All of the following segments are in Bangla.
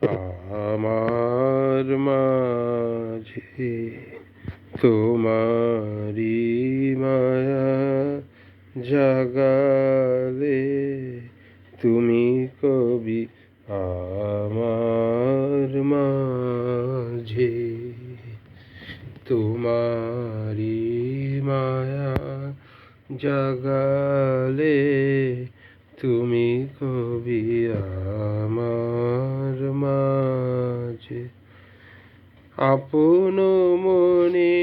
আমার মাঝে তোমারি মায়া জাগালে তুমি কবি আমার মাঝে তোমারি মায়া জাগালে তুমি কবি আমার মাঝে আপন মনে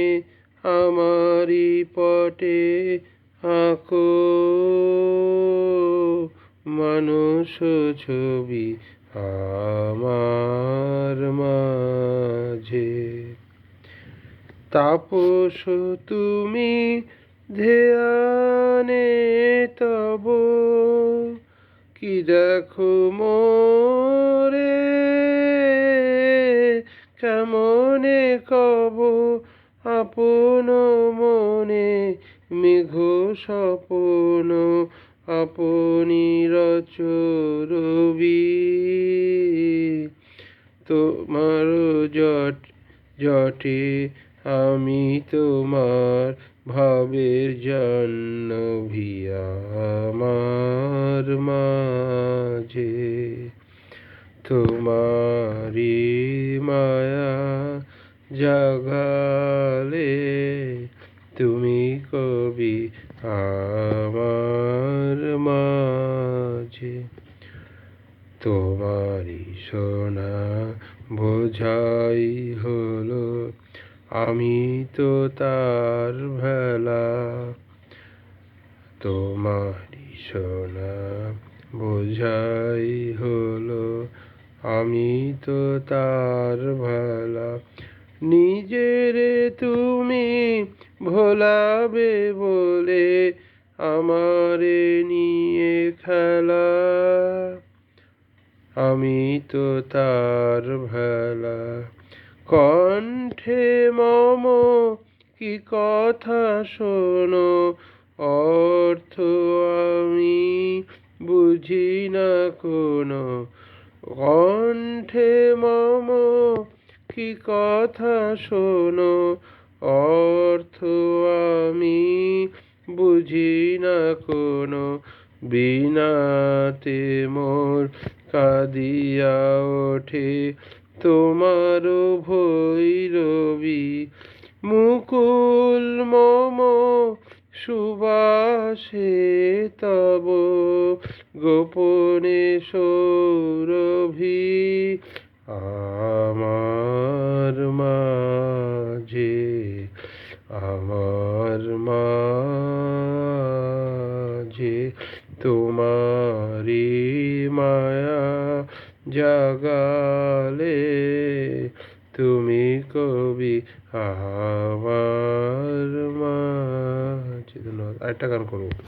আমারি পটে আঁকো মানুষ ছবি আমার মাঝে তাপস তুমি ধ্যানে তব কি দেখো মোরে কেমনে কব আপন মনে মেঘ স্বপন আপনি রচরবি তোমার জটে আমি তোমার ভাবের জাহ্নবী আমার মাঝে তোমারি মায়া জাগালে তুমি কবি আমার মাঝে তোমারি সোনা বোঝাই হলো আমি তো তার ভেলা তোমারি সোনা বোঝাই হলো আমি তো তার ভেলা নিজেরে তুমি ভোলাবে বলে আমারে নিয়ে খেলা আমি তো তার ভেলা কণ্ঠে মম কি কথা শোনো অর্থ আমি বুঝি না কোনো কণ্ঠে মম কি কথা শোনো অর্থ আমি বুঝি না কোনো বিনাতে মোর কাঁদিয়া ওঠে তোমার ভৈরবী মুকুল মম সুবাসে তব গোপনে সৌরভী আমার মাঝে আমার মাঝে তোমারি মায়া জাগালে তুমি কবি আমার মাঝে। ধন্যবাদ। আরেকটা গান করবো।